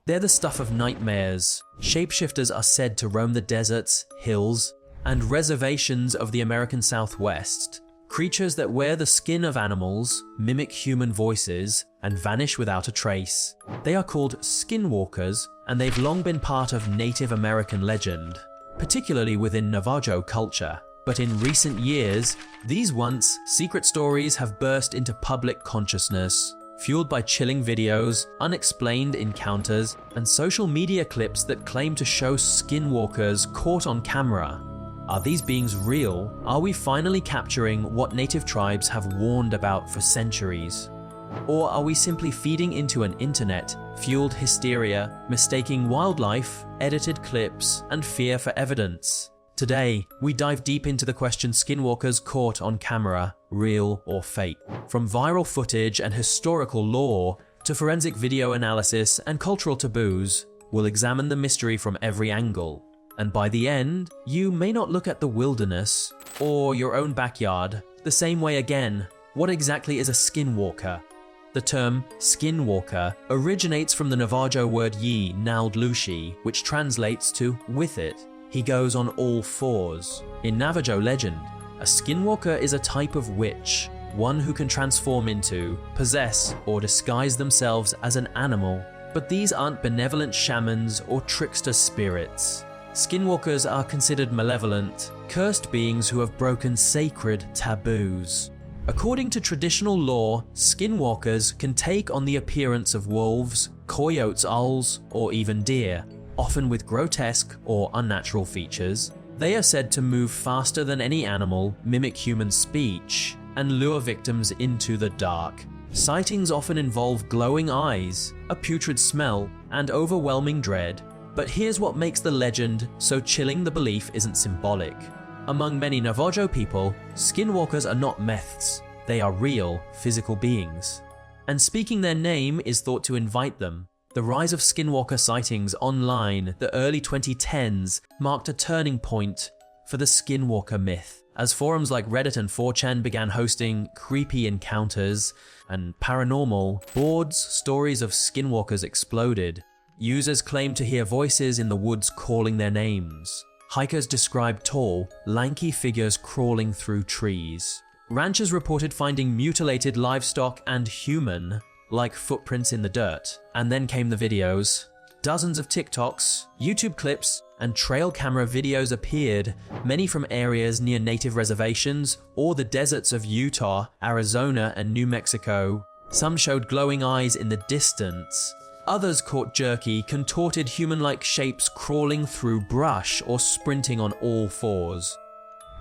They're the stuff of nightmares. Shapeshifters are said to roam the deserts, hills, and reservations of the American Southwest. Creatures that wear the skin of animals, mimic human voices, and vanish without a trace. They are called Skinwalkers, and they've long been part of Native American legend, particularly within Navajo culture. But in recent years, these once secret stories have burst into public consciousness, fueled by chilling videos, unexplained encounters, and social media clips that claim to show skinwalkers caught on camera. Are these beings real? Are we finally capturing what native tribes have warned about for centuries? Or are we simply feeding into an internet-fueled hysteria, mistaking wildlife, edited clips, and fear for evidence? Today, we dive deep into the question Skinwalkers caught on camera, real or fake. From viral footage and historical lore to forensic video analysis and cultural taboos, we'll examine the mystery from every angle. And by the end, you may not look at the wilderness or your own backyard the same way again. What exactly is a skinwalker? The term skinwalker originates from the Navajo word yi naldlushi, which translates to with it. He goes on all fours. In Navajo legend, a skinwalker is a type of witch, one who can transform into, possess, or disguise themselves as an animal. But these aren't benevolent shamans or trickster spirits. Skinwalkers are considered malevolent, cursed beings who have broken sacred taboos. According to traditional lore, skinwalkers can take on the appearance of wolves, coyotes, owls, or even deer, often with grotesque or unnatural features. They are said to move faster than any animal, mimic human speech, and lure victims into the dark. Sightings often involve glowing eyes, a putrid smell, and overwhelming dread. But here's what makes the legend so chilling: the belief isn't symbolic. Among many Navajo people, skinwalkers are not myths. They are real, physical beings. And speaking their name is thought to invite them. The rise of skinwalker sightings online, the early 2010s, marked a turning point for the skinwalker myth, as forums like Reddit and 4chan began hosting creepy encounters, and Paranormal boards stories of skinwalkers exploded. Users claimed to hear voices in the woods calling their names. Hikers described tall, lanky figures crawling through trees. Ranchers reported finding mutilated livestock and human-like footprints in the dirt. And then came the videos. Dozens of TikToks, YouTube clips, and trail camera videos appeared, many from areas near native reservations or the deserts of Utah, Arizona, and New Mexico. Some showed glowing eyes in the distance. Others caught jerky, contorted human-like shapes crawling through brush or sprinting on all fours.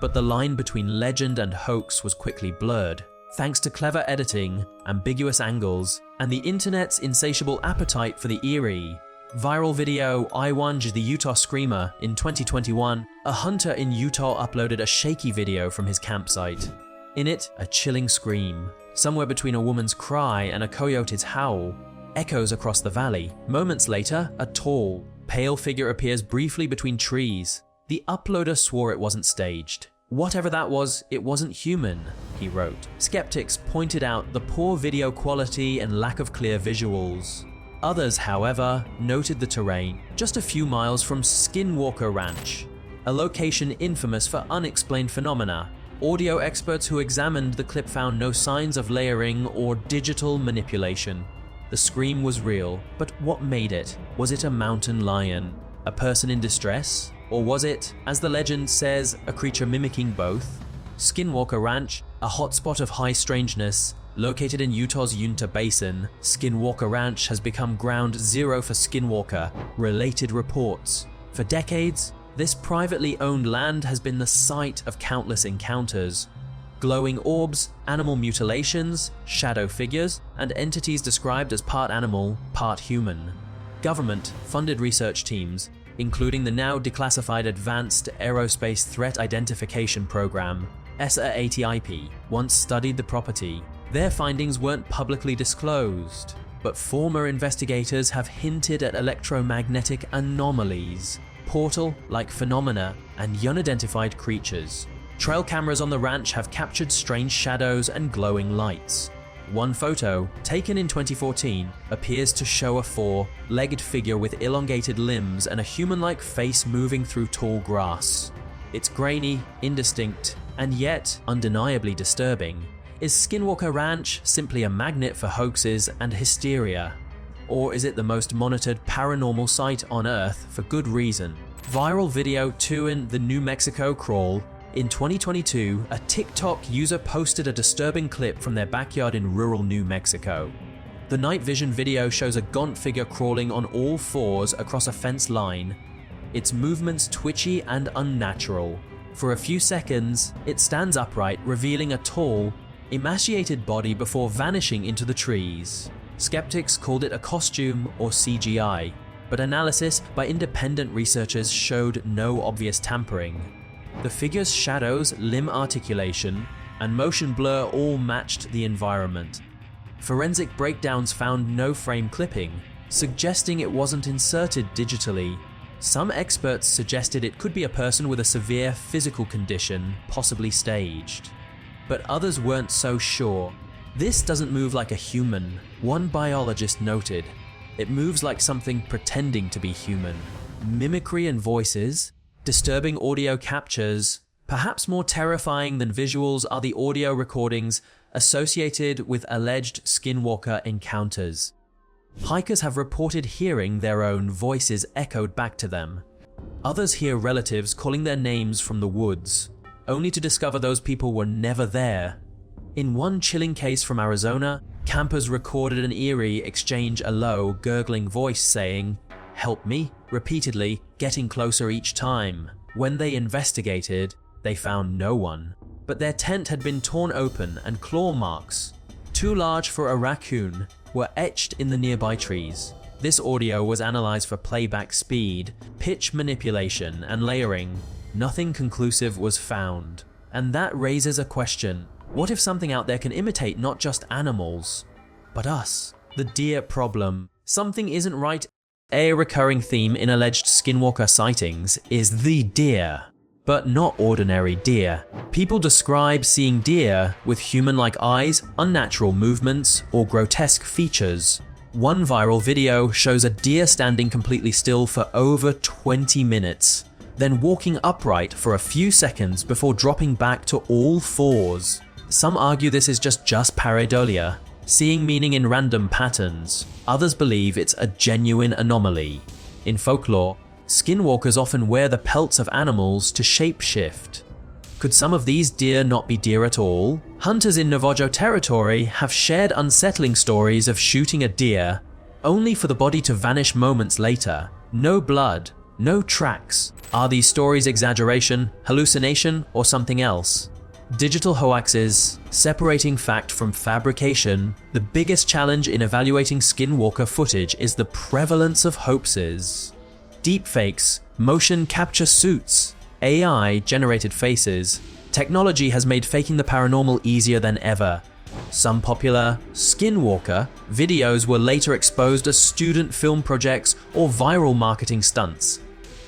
But the line between legend and hoax was quickly blurred, thanks to clever editing, ambiguous angles, and the internet's insatiable appetite for the eerie. Viral video I Wunge the Utah Screamer in 2021, a hunter in Utah uploaded a shaky video from his campsite. In it, a chilling scream, somewhere between a woman's cry and a coyote's howl, echoes across the valley. Moments later, a tall, pale figure appears briefly between trees. The uploader swore it wasn't staged. Whatever that was, it wasn't human, he wrote. Skeptics pointed out the poor video quality and lack of clear visuals. Others, however, noted the terrain, just a few miles from Skinwalker Ranch, a location infamous for unexplained phenomena. Audio experts who examined the clip found no signs of layering or digital manipulation. The scream was real, but what made it? Was it a mountain lion, a person in distress? Or was it, as the legend says, a creature mimicking both? Skinwalker Ranch, a hotspot of high strangeness, located in Utah's Uinta Basin, Skinwalker Ranch has become ground zero for skinwalker-related reports. For decades, this privately owned land has been the site of countless encounters. Glowing orbs, animal mutilations, shadow figures, and entities described as part animal, part human. Government-funded research teams, including the now declassified Advanced Aerospace Threat Identification Program, ESA-ATIP, once studied the property. Their findings weren't publicly disclosed, but former investigators have hinted at electromagnetic anomalies, portal-like phenomena, and unidentified creatures. Trail cameras on the ranch have captured strange shadows and glowing lights. One photo, taken in 2014, appears to show a four-legged figure with elongated limbs and a human-like face moving through tall grass. It's grainy, indistinct, and yet undeniably disturbing. Is Skinwalker Ranch simply a magnet for hoaxes and hysteria? Or is it the most monitored paranormal site on Earth for good reason? Viral video 2 in the New Mexico crawl. In 2022, a TikTok user posted a disturbing clip from their backyard in rural New Mexico. The night vision video shows a gaunt figure crawling on all fours across a fence line, its movements twitchy and unnatural. For a few seconds, it stands upright, revealing a tall, emaciated body before vanishing into the trees. Skeptics called it a costume or CGI, but analysis by independent researchers showed no obvious tampering. The figure's shadows, limb articulation, and motion blur all matched the environment. Forensic breakdowns found no frame clipping, suggesting it wasn't inserted digitally. Some experts suggested it could be a person with a severe physical condition, possibly staged. But others weren't so sure. This doesn't move like a human, one biologist noted. It moves like something pretending to be human. Mimicry and voices, disturbing audio captures. Perhaps more terrifying than visuals are the audio recordings associated with alleged Skinwalker encounters. Hikers have reported hearing their own voices echoed back to them. Others hear relatives calling their names from the woods, only to discover those people were never there. In one chilling case from Arizona, campers recorded an eerie exchange, a low, gurgling voice saying, "Help me," repeatedly, getting closer each time. When they investigated, they found no one. But their tent had been torn open and claw marks, too large for a raccoon, were etched in the nearby trees. This audio was analyzed for playback speed, pitch manipulation, and layering. Nothing conclusive was found. And that raises a question. What if something out there can imitate not just animals, but us? The deer problem. Something isn't right. A recurring theme in alleged Skinwalker sightings is the deer, but not ordinary deer. People describe seeing deer with human-like eyes, unnatural movements, or grotesque features. One viral video shows a deer standing completely still for over 20 minutes, then walking upright for a few seconds before dropping back to all fours. Some argue this is just pareidolia, seeing meaning in random patterns. Others believe it's a genuine anomaly. In folklore, skinwalkers often wear the pelts of animals to shapeshift. Could some of these deer not be deer at all? Hunters in Navajo territory have shared unsettling stories of shooting a deer, only for the body to vanish moments later. No blood, no tracks. Are these stories exaggeration, hallucination, or something else? Digital hoaxes, separating fact from fabrication. The biggest challenge in evaluating Skinwalker footage is the prevalence of hoaxes. Deepfakes, motion capture suits, AI-generated faces. Technology has made faking the paranormal easier than ever. Some popular Skinwalker videos were later exposed as student film projects or viral marketing stunts.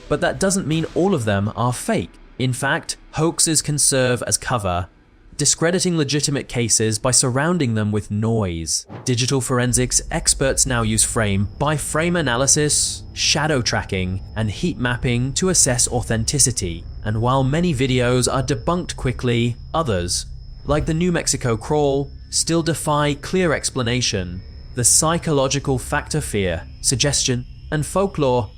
But that doesn't mean all of them are fake. In fact, hoaxes can serve as cover, discrediting legitimate cases by surrounding them with noise. Digital forensics experts now use frame-by-frame analysis, shadow tracking, and heat mapping to assess authenticity. And while many videos are debunked quickly, others, like the New Mexico crawl, still defy clear explanation. The psychological factor fear, suggestion, and folklore.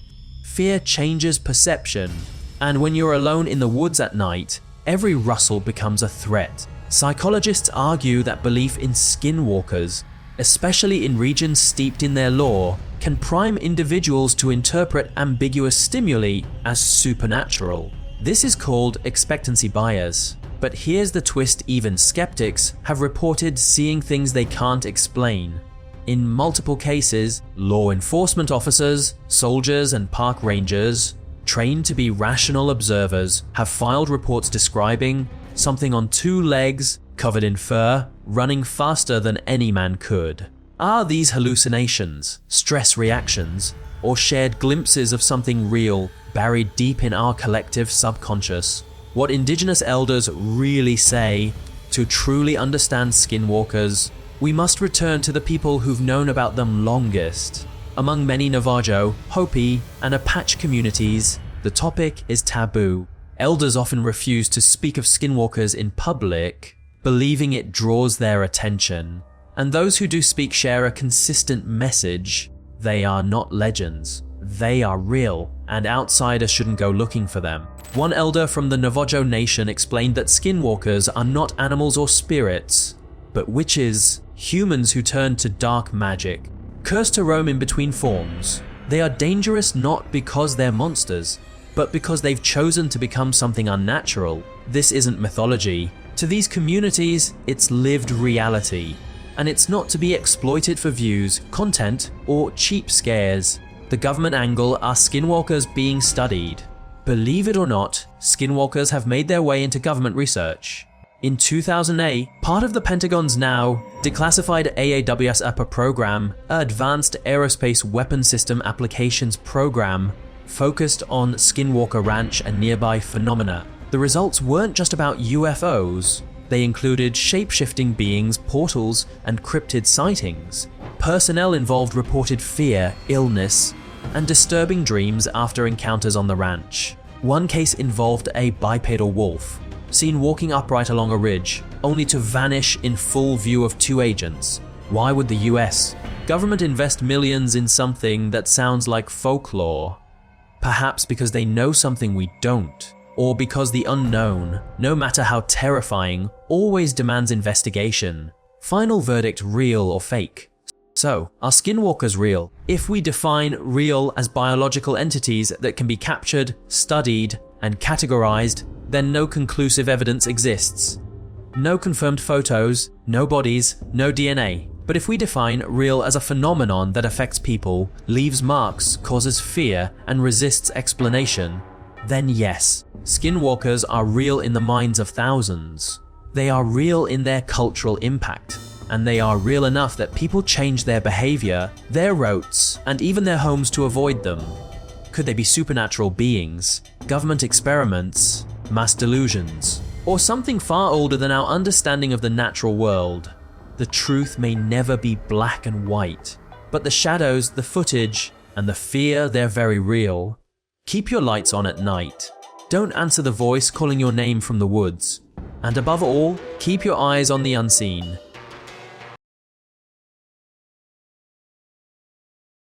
Fear changes perception. And when you're alone in the woods at night, every rustle becomes a threat. Psychologists argue that belief in skinwalkers, especially in regions steeped in their lore, can prime individuals to interpret ambiguous stimuli as supernatural. This is called expectancy bias. But here's the twist: even skeptics have reported seeing things they can't explain. In multiple cases, law enforcement officers, soldiers, and park rangers, trained to be rational observers, have filed reports describing something on two legs, covered in fur, running faster than any man could. Are these hallucinations, stress reactions, or shared glimpses of something real buried deep in our collective subconscious? What indigenous elders really say: to truly understand skinwalkers, we must return to the people who've known about them longest. Among many Navajo, Hopi, and Apache communities, the topic is taboo. Elders often refuse to speak of skinwalkers in public, believing it draws their attention. And those who do speak share a consistent message: they are not legends, they are real, and outsiders shouldn't go looking for them. One elder from the Navajo Nation explained that skinwalkers are not animals or spirits, but witches, humans who turn to dark magic. Cursed to roam in between forms, they are dangerous not because they're monsters, but because they've chosen to become something unnatural. This isn't mythology. To these communities, it's lived reality, and it's not to be exploited for views, content, or cheap scares. The government angle are skinwalkers being studied. Believe it or not, skinwalkers have made their way into government research. In 2008, part of the Pentagon's now declassified AAWS APA program, Advanced Aerospace Weapon System Applications program, focused on Skinwalker Ranch and nearby phenomena. The results weren't just about UFOs. They included shape-shifting beings, portals, and cryptid sightings. Personnel involved reported fear, illness, and disturbing dreams after encounters on the ranch. One case involved a bipedal wolf, seen walking upright along a ridge, only to vanish in full view of two agents. Why would the US government invest millions in something that sounds like folklore? Perhaps because they know something we don't, or because the unknown, no matter how terrifying, always demands investigation. Final verdict: real or fake? So, are skinwalkers real? If we define real as biological entities that can be captured, studied, and categorized, then no conclusive evidence exists. No confirmed photos, no bodies, no DNA. But if we define real as a phenomenon that affects people, leaves marks, causes fear, and resists explanation, then yes, skinwalkers are real in the minds of thousands. They are real in their cultural impact, and they are real enough that people change their behavior, their routes, and even their homes to avoid them. Could they be supernatural beings, government experiments, mass delusions, or something far older than our understanding of the natural world? The truth may never be black and white, but the shadows, the footage, and the fear, they're very real. Keep your lights on at night. Don't answer the voice calling your name from the woods. And above all, keep your eyes on the unseen.